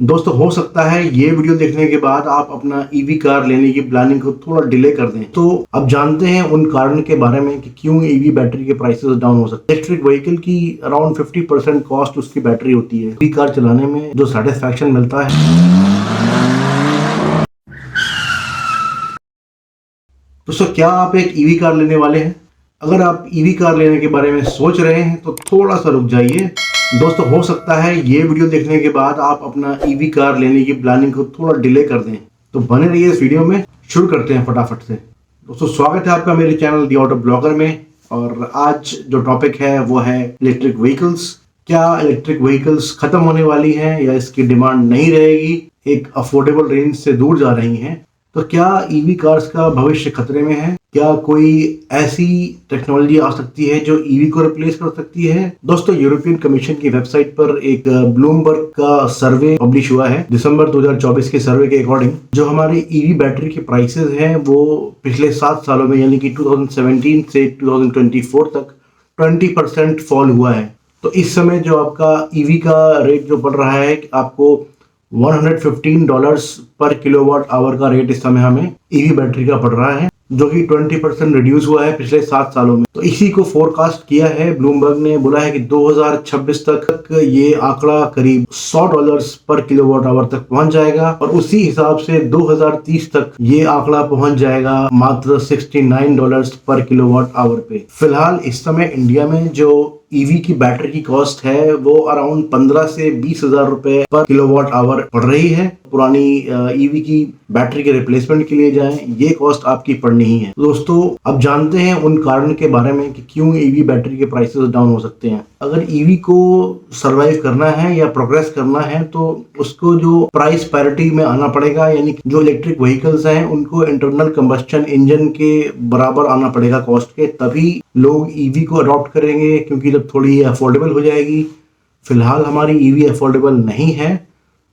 दोस्तों हो सकता है ये वीडियो देखने के बाद आप अपना ईवी कार लेने की प्लानिंग को थोड़ा डिले कर दें। तो अब जानते हैं उन कारण के बारे में कि क्यों ईवी बैटरी के प्राइसेस डाउन हो सकते हैं। इलेक्ट्रिक व्हीकल की अराउंड 50% कॉस्ट उसकी बैटरी होती है। ईवी कार चलाने में जो सेटिस्फैक्शन मिलता है, दोस्तों क्या आप एक ईवी कार लेने वाले हैं? अगर आप ईवी कार लेने के बारे में सोच रहे हैं तो थोड़ा सा रुक जाइए। दोस्तों हो सकता है ये वीडियो देखने के बाद आप अपना ईवी कार लेने की प्लानिंग को थोड़ा डिले कर दें। तो बने रहिए इस वीडियो में। शुरू करते हैं फटाफट से। दोस्तों स्वागत है आपका मेरे चैनल दी ऑटो ब्लॉगर में। और आज जो टॉपिक है वो है इलेक्ट्रिक व्हीकल्स। क्या इलेक्ट्रिक व्हीकल्स खत्म होने वाली हैं या इसकी डिमांड नहीं रहेगी, एक अफोर्डेबल रेंज से दूर जा रही हैं? तो क्या ईवी कार्स का भविष्य खतरे में है? क्या कोई ऐसी टेक्नोलॉजी आ सकती है जो ईवी को रिप्लेस कर सकती है? दोस्तों यूरोपियन कमीशन की वेबसाइट पर एक ब्लूमबर्ग का सर्वे पब्लिश हुआ है दिसंबर 2024 के सर्वे के अकॉर्डिंग। जो हमारी ईवी बैटरी के प्राइसेस हैं वो पिछले 7 सालों में यानी कि 2017 से 2024 तक 20% फॉल हुआ है। तो इस समय जो आपका ईवी का रेट जो बढ़ रहा है, आपको $115 पर किलोवाट आवर का रेट इस समय हमें ईवी बैटरी का पड़ रहा है, जो कि 20% रिड्यूस हुआ है पिछले 7 सालों में। तो इसी को फोरकास्ट किया है ब्लूमबर्ग ने। बोला है कि 2026 तक ये आंकड़ा करीब $100 पर किलोवाट आवर तक पहुंच जाएगा और उसी हिसाब से 2030 तक ये आंकड़ा पहुंच जाएगा मात्र $69 पर किलोवाट आवर पे। फिलहाल इस समय इंडिया में जो ईवी की बैटरी की कॉस्ट है वो अराउंड 15 से 20 हजार रुपए पर किलोवाट आवर पड़ रही है। पुरानी ईवी की बैटरी के रिप्लेसमेंट के लिए जाएं, ये कॉस्ट आपकी पड़नी ही है। दोस्तों अब जानते हैं उन कारण के बारे में कि क्यों ईवी बैटरी के प्राइसेस डाउन हो सकते हैं। अगर ईवी को सरवाइव करना है या प्रोग्रेस करना है तो उसको जो प्राइस पैरिटी में आना पड़ेगा, यानी जो इलेक्ट्रिक व्हीकल्स हैं उनको इंटरनल कंबस्शन इंजन के बराबर आना पड़ेगा कॉस्ट के, तभी लोग ईवी को अडॉप्ट करेंगे, क्योंकि जब थोड़ी अफोर्डेबल हो जाएगी। फिलहाल हमारी ईवी अफोर्डेबल नहीं है।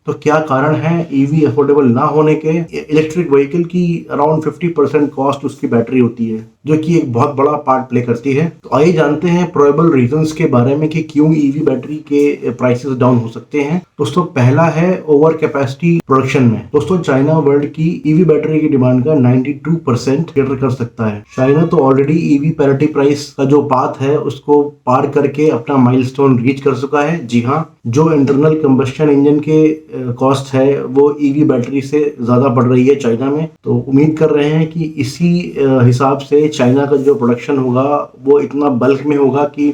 तो क्या कारण है ईवी अफोर्डेबल ना होने के? इलेक्ट्रिक व्हीकल की अराउंड 50% कॉस्ट उसकी बैटरी होती है, जो कि एक बहुत बड़ा पार्ट प्ले करती है। तो आइए जानते हैं प्रोबेबल रीजंस के बारे में कि क्यों ईवी बैटरी के प्राइसेस डाउन हो सकते हैं। दोस्तों पहला है ओवर कैपेसिटी प्रोडक्शन में। दोस्तों चाइना वर्ल्ड की ईवी बैटरी की डिमांड का 92% कैटर कर सकता है। चाइना तो ऑलरेडी ईवी पैरिटी प्राइस का जो पाथ है उसको पार करके अपना माइलस्टोन रीच कर चुका है। जी हाँ, जो इंटरनल कंबस्शन इंजन के कॉस्ट है वो ईवी बैटरी से ज्यादा बढ़ रही है चाइना में। तो उम्मीद कर रहे हैं कि इसी हिसाब से चाइना का जो प्रोडक्शन होगा वो इतना बल्क में होगा कि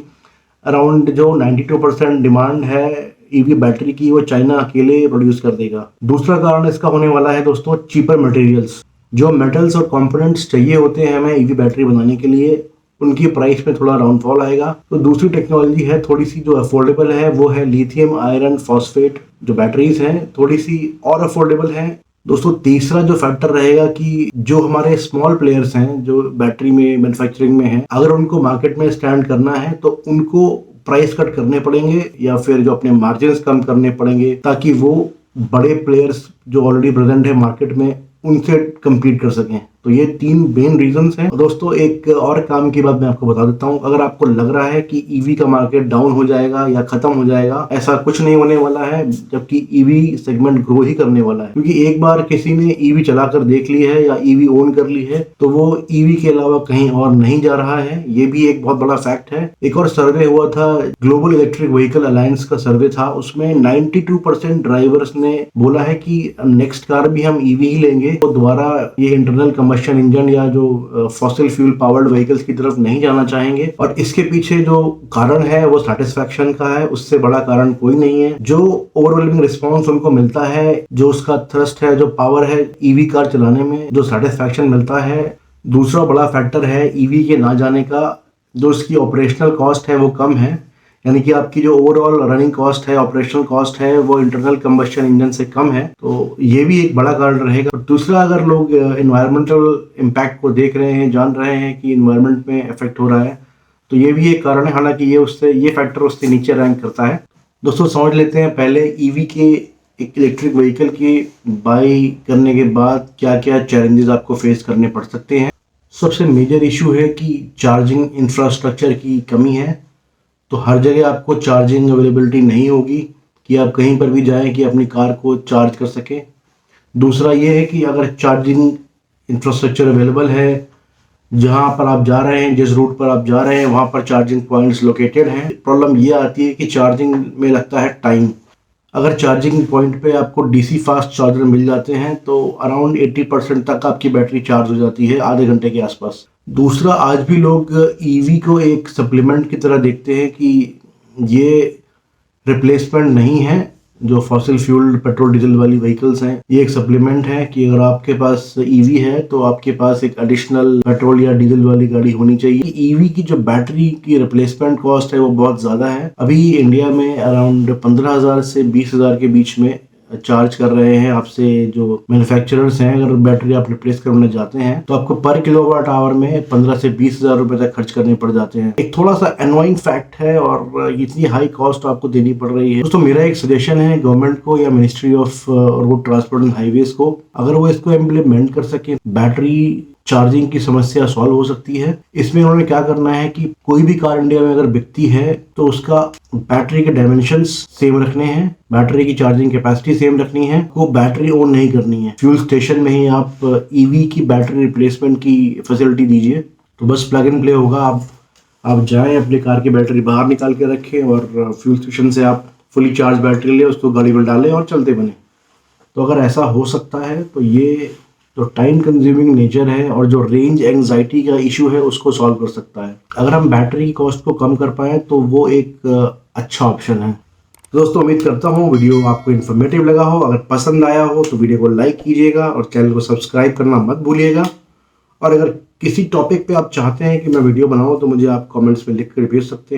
अराउंड जो 92% डिमांड है ईवी बैटरी की वो चाइना अकेले प्रोड्यूस कर देगा। दूसरा कारण इसका होने वाला है दोस्तों चीपर मटेरियल्स। जो मेटल्स और कंपोनेंट्स चाहिए होते हैं हमें ईवी बैटरी बनाने के लिए, उनकी प्राइस में थोड़ा डाउनफॉल आएगा। तो दूसरी टेक्नोलॉजी है थोड़ी सी जो अफोर्डेबल है, वो है लिथियम आयरन फॉस्फेट। जो बैटरीज हैं थोड़ी सी और अफोर्डेबल हैं। दोस्तों तीसरा जो फैक्टर रहेगा कि जो हमारे स्मॉल प्लेयर्स हैं जो बैटरी में मैन्युफैक्चरिंग में हैं, अगर उनको मार्केट में स्टैंड करना है तो उनको प्राइस कट करने पड़ेंगे या फिर जो अपने मार्जिन कम करने पड़ेंगे, ताकि वो बड़े प्लेयर्स जो ऑलरेडी प्रेजेंट है मार्केट में उनसे कम्पीट कर सकें। तो ये 3 मेन रीजंस हैं। दोस्तों एक और काम की बात मैं आपको बता देता हूँ। अगर आपको लग रहा है कि ईवी का मार्केट डाउन हो जाएगा या खत्म हो जाएगा, ऐसा कुछ नहीं होने वाला है, जबकि ईवी सेगमेंट ग्रो ही करने वाला है। क्योंकि एक बार किसी ने ईवी चलाकर देख ली है या ईवी ओन कर ली है तो वो ईवी के अलावा कहीं और नहीं जा रहा है। ये भी एक बहुत बड़ा फैक्ट है। एक और सर्वे हुआ था, ग्लोबल इलेक्ट्रिक व्हीकल अलायंस का सर्वे था, उसमें 92% ड्राइवर्स ने बोला है कि नेक्स्ट कार भी हम ईवी ही लेंगे, तो दोबारा ये इंटरनल कंबस्शन इंजन या जो फॉसिल फ्यूल पावर्ड व्हीकल्स की तरफ नहीं जाना चाहेंगे। और इसके पीछे जो कारण है वो सैटिस्फैक्शन का है, उससे बड़ा कारण कोई नहीं है। जो ओवरवेलमिंग रिस्पांस उनको मिलता है, जो उसका थ्रस्ट है, जो पावर है ईवी कार चलाने में, जो सैटिस्फैक्शन मिलता है, दूसरा बड़ा फैक्टर है ईवी के ना जाने का, जो उसकी ऑपरेशनल कॉस्ट है वो कम है। यानी कि आपकी जो ओवरऑल रनिंग कॉस्ट है, ऑपरेशनल कॉस्ट है, वो इंटरनल कंबस्शन इंजन से कम है। तो ये भी एक बड़ा कारण रहेगा। दूसरा, अगर लोग एनवायरमेंटल इम्पैक्ट को देख रहे हैं, जान रहे हैं कि एनवायरमेंट में इफेक्ट हो रहा है, तो ये भी एक कारण है। हालांकि ये फैक्टर उससे नीचे रैंक करता है। दोस्तों समझ लेते हैं पहले ईवी के एक इलेक्ट्रिक व्हीकल की बाई करने के बाद क्या क्या चैलेंजेस आपको फेस करने पड़ सकते हैं। सबसे मेजर इशू है कि चार्जिंग इंफ्रास्ट्रक्चर की कमी है। तो हर जगह आपको चार्जिंग अवेलेबिलिटी नहीं होगी कि आप कहीं पर भी जाएं कि अपनी कार को चार्ज कर सकें। दूसरा ये है कि अगर चार्जिंग इंफ्रास्ट्रक्चर अवेलेबल है, जहां पर आप जा रहे हैं, जिस रूट पर आप जा रहे हैं वहां पर चार्जिंग पॉइंट्स लोकेटेड हैं। प्रॉब्लम ये आती है कि चार्जिंग में लगता है टाइम। अगर चार्जिंग पॉइंट पे आपको डीसी फास्ट चार्जर मिल जाते हैं तो अराउंड 80% तक आपकी बैटरी चार्ज हो जाती है आधे घंटे के आसपास। दूसरा, आज भी लोग ईवी को एक सप्लीमेंट की तरह देखते हैं कि ये रिप्लेसमेंट नहीं है। जो फॉसिल फ्यूल पेट्रोल डीजल वाली व्हीकल्स हैं, ये एक सप्लीमेंट है कि अगर आपके पास ईवी है तो आपके पास एक एडिशनल पेट्रोल या डीजल वाली गाड़ी होनी चाहिए। ईवी की जो बैटरी की रिप्लेसमेंट कॉस्ट है वो बहुत ज़्यादा है। अभी इंडिया में अराउंड 15,000 से 20,000 के बीच में चार्ज कर रहे हैं आपसे जो मैन्युफैक्चरर्स हैं। अगर बैटरी आप रिप्लेस करने जाते हैं तो आपको पर किलोवाट आवर में 15 से 20,000 रुपए तक खर्च करने पड़ जाते हैं। एक थोड़ा सा एनोइंग फैक्ट है और इतनी हाई कॉस्ट आपको देनी पड़ रही है। दोस्तों, मेरा एक सजेशन है गवर्नमेंट को या ministry of road transport and highways को, अगर वो इसको इम्प्लीमेंट कर सके, बैटरी चार्जिंग की समस्या सॉल्व हो सकती है। इसमें उन्होंने क्या करना है कि कोई भी कार इंडिया में अगर बिकती है तो उसका बैटरी के डायमेंशंस सेम रखने हैं, बैटरी की चार्जिंग कैपेसिटी सेम रखनी है, वो बैटरी ऑन नहीं करनी है। फ्यूल स्टेशन में ही आप ईवी की बैटरी रिप्लेसमेंट की फैसिलिटी दीजिए, तो बस प्लग एंड प्ले होगा। आप जाएं, अपनी कार की बैटरी बाहर निकाल के रखें और फ्यूल स्टेशन से आप फुली चार्ज बैटरी ले, उसको गाड़ी में डालें और चलते बने। तो अगर ऐसा हो सकता है तो ये तो टाइम कंज्यूमिंग नेचर है और जो रेंज एंजाइटी का इशू है उसको सॉल्व कर सकता है। अगर हम बैटरी की कॉस्ट को कम कर पाए तो वो एक अच्छा ऑप्शन है। दोस्तों, उम्मीद करता हूँ वीडियो आपको इन्फॉर्मेटिव लगा हो। अगर पसंद आया हो तो वीडियो को लाइक कीजिएगा और चैनल को सब्सक्राइब करना मत भूलिएगा। और अगर किसी टॉपिक पे आप चाहते हैं कि मैं वीडियो बनाऊँ तो मुझे आप कमेंट्स में लिख कर भेज सकते हैं।